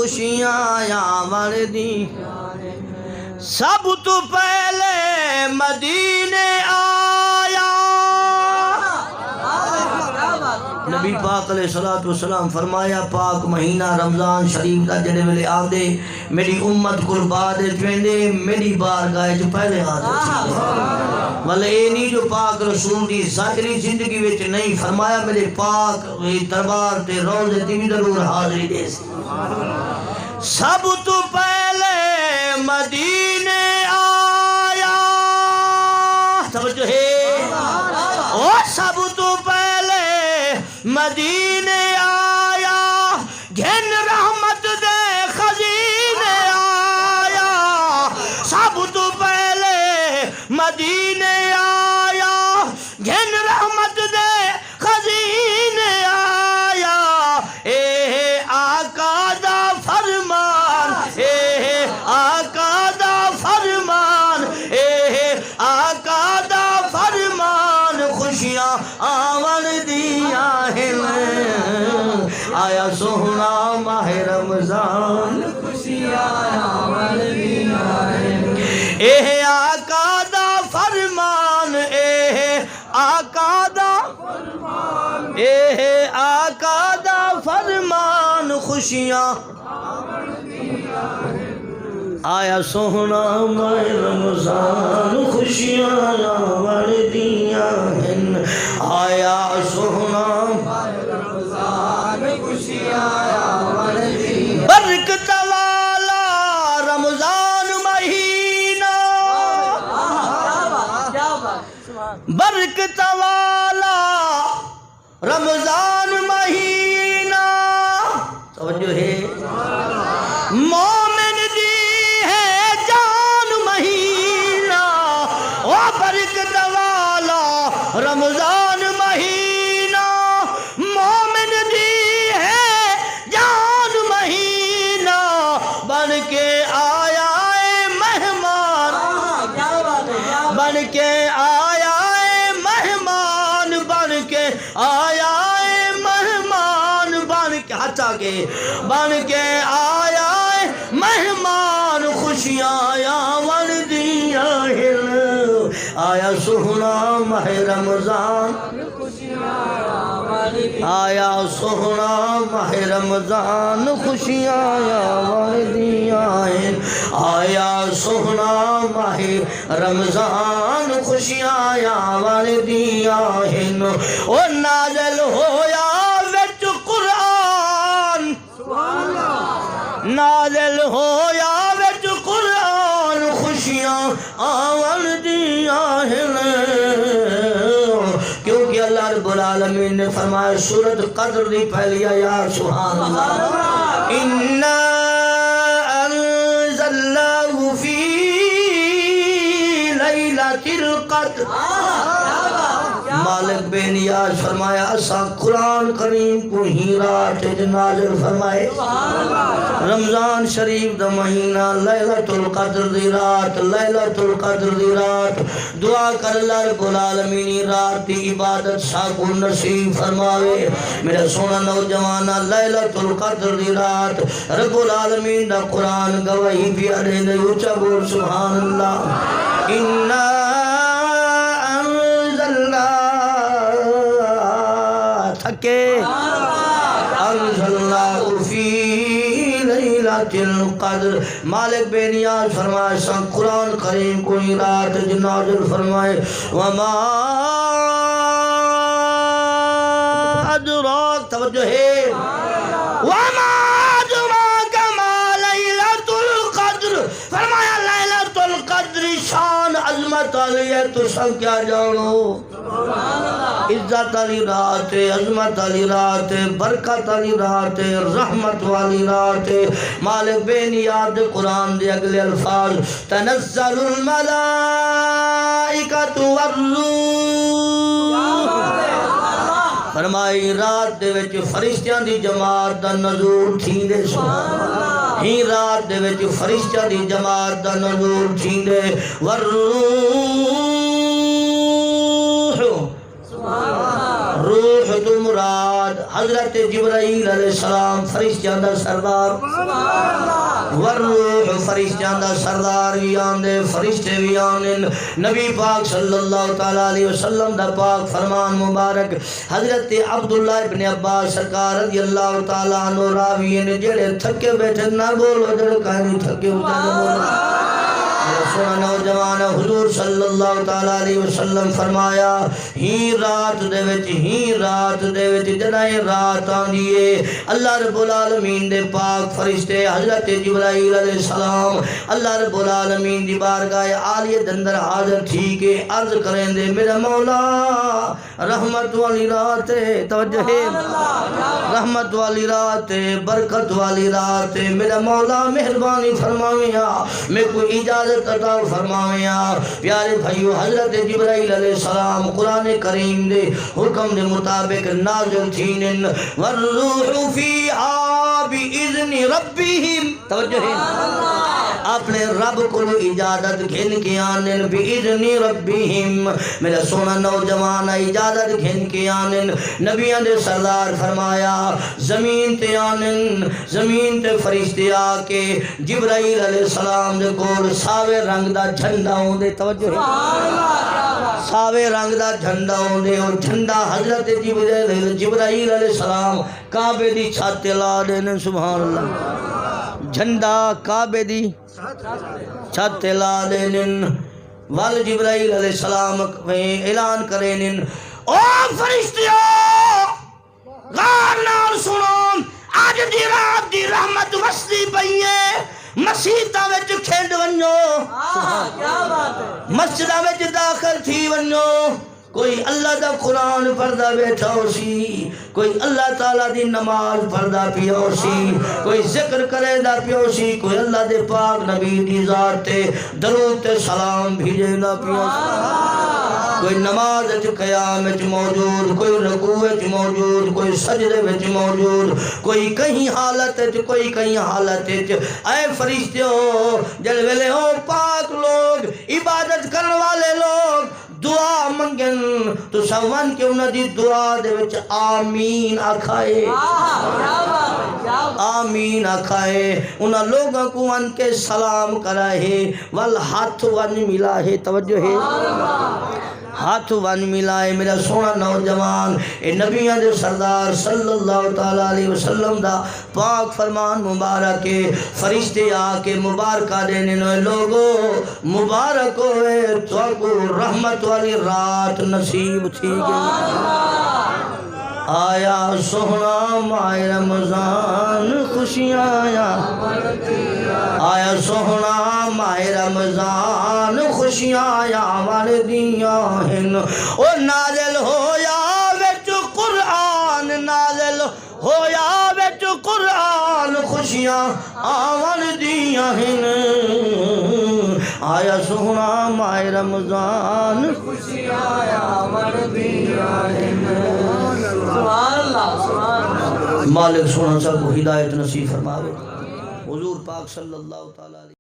خوشیاں آون دی سب تو پہلے مدینے آیا نبی پاک علیہ السلام فرمایا پاک مہینہ رمضان شریف دا جڑے ویلے آندے میری امت قربان ویندے میری بارگاہ وچ پہلے حاضر ولے اے نہیں جو پاک رسول دی ظاہری زندگی وچ نہیں فرمایا میرے پاک دربار تے روضے تے بھی ضرور حاضری دے سب تو پہلے مدینے آیا توجہ ہے او سب تو پہلے مدینے آیا گھن رحمت دے خزینے آیا سب تو پہلے مدینے آیا گھن رحمت دے خزینے آیا اے آقا دا فرمان اے آقا دا فرمان اے آقا دا فرمان خوشیاں آون دیا ہے آیا سونا ماہ رمضان خوشیاں آون دیا ہے اے آقا دا فرمان اے آقا دا فرمان اے آقا دا فرمان خوشیاں آیا سونا ماہ رمضان خوشیاں آون دیا ہیں آیا سونا ماہ رمضان خوشیاں آون دیا برکت والا رمضان مہینہ برکت والا رمضان مہینہ توجہ ہے مومن دی ہے جان مہینہ او برکت والا رمضان مہینہ مومن دی ہے جان مہینہ بن کے آیا اے مہمان بن کے آیا اے مہمان بن کے آیا اے مہمان بن کے ہٹا کے بن کے آیا اے مہمان خوشیاں آون دیا ہے آیا سونا ماہ رمضان آیا سونا ماہ رمضان خوشیاں آون دیا ہے آیا سونا ماہ رمضان خوشیاں آون دیا ہے او نازل ہویا وچ قرآن نازل ہویا وچ قرآن خوشیاں آون دیا ہے کیونکہ اللہ رب العالمین نے فرمایا سورۃ قدر دی پہلی آیات سبحان اللہ اِنَّا أَنزَلْنَاهُ فِي لَيْلَةِ الْقَدْرِ مالک بے نیاز فرمایا اسا قرآن کریم کو ہی رات نازل فرمائے رمضان شریف دا مہینہ لیلۃ القدر دی رات لیلۃ القدر دی رات دعا کر اللہ رب العالمین رات دی عبادت ساکو نصیب فرماوے میرا سونا نوجوانا لیلۃ القدر دی رات رب العالمین دا قرآن گواہی پیارے دے اونچا بول سبحان اللہ اِنَّا تھکے انزلناہ فی لیلۃ القدر مالک بے نیاز فرمائے سا قرآن کریم کو رات نازل فرمائے وما ادراک توجہ ہے وما ادراک ما لیلۃ القدر فرمایا لیلۃ القدر شان عظمت علی ہے تو سب کیا جانو عزت علی رات ہے عظمت علی رات ہے برکت علی رات ہے رحمت والی رات ہے مالک بے نیاد قرآن دے اگلے الفاظ تنزل الملائکۃ والروح فرمائی رات دے وچ فرشتیاں دی جماعت دا نزول تھیندے ہی رات دے وچ فرشتیاں دی جماعت دا نزول تھیندے والروح روح تو مراد حضرت جبرائیل علیہ السلام فرشتیاں دا سردار والروح فرشتیاں دا سردار بھی آندے فرشتے بھی آندے نبی پاک صلی اللہ تعالیٰ علیہ وسلم دا پاک فرمان مبارک حضرت عبداللہ ابن عباس سرکار رضی اللہ تعالیٰ عنہ راوی نے جڑے تھکے بیٹھے نہ بولو جڑے کہیں تھکے ہوتا نہ بولو سونا نوجوان حضور صلی اللہ تعالیٰ علیہ وسلم فرمایا ہی رات دے وچ جنائے رات آندیے اللہ رب العالمین دے پاک فرشتے حضرت جبرائیل علیہ السلام اللہ رب العالمین دی بارگاہ عالیہ دندر حاضر تھی کہ عرض کریں دے میرا مولا رحمت والی رات توجہ رحمت والی رات برکت والی رات میرا مولا مہربانی فرماویا میں کوئی اجازت عطا فرماویا پیارے بھائیو حضرت جبرائیل علیہ السلام قرآن کریم دے حکم دے مطابق نازل تھینن والروح فیہا بِإِذْنِ رَبِّهِمْ توجہ ہے اپنے رب کو اجازت گھن کے آنن بِإِذْنِ رَبِّهِمْ میرا سونا نوجوان اجازت گھن کے آنن نبیان دے سردار فرمایا زمین تے آنن زمین تے فرشتے آکے جبرائیل علیہ السلام دے کول ساوے رنگ دا جھنڈا ہوندے توجہ ہے ساوے رنگ دا جھنڈا ہوندے اور جھنڈا حضرت جبرائیل علیہ السلام کعبے دی چھت لا دینے سبحان اللہ جھنڈا کعبے دی چھت لا دینن وال جبرائیل علیہ السلام اعلان کرینن او فرشتیوں غار نال سنون آج دی رات دی رحمت وستی پئیے مسیحتہ وچ کھیڈ ونجو مسجدہ وچ داخل تھی ونجو کوئی اللہ دا قرآن پڑھدا بیٹھا ہو سی کوئی اللہ تعالیٰ دی نماز پڑھدا پیا ہو سی کوئی ذکر کرے دا پیا ہو سی کوئی اللہ دے پاک نبی دی ذات تے درود تے سلام بھیجے دا پیا ہو سی کوئی نماز وچ قیام وچ موجود کوئی رکوع وچ موجود کوئی سجدے وچ موجود کوئی کہیں حالت وچ کوئی کہیں حالت وچ اے فرشتوں جل ویلے ہو پاک لوگ عبادت کرنے والے لوگ دعا منگن تو سوان کے انہاں دی دعا دے وچ آمین آکھائے آمین آکھائے انہاں لوگوں کو ان کے سلام کرائے والہاتھ ون ملا ہے توجہ ہے ہاتھ ون ملائے میرا سونا نوجوان اے نبیان دے سردار صلی اللہ تعالیٰ علیہ وسلم دا پاک فرمان مبارک فرشتے آکے مبارکہ دینے نوے لوگو مبارک ہوئے تو کو رحمت والی رات نصیب تھی گئی آیا سونا ماہ رمضان خوشیاں آیا سونا ماہ رمضان خوشیاں والدیاں ہن او نازل ہویا وچ قرآن نازل ہویا وچ قرآن خوشیاں والدیاں ہن آیا سونا ماہ رمضان خوشیاں والدیاں ہن مالک سونا سب کو ہدایت نصیب فرماوے حضور پاک صلی اللہ تعالیٰ علیہ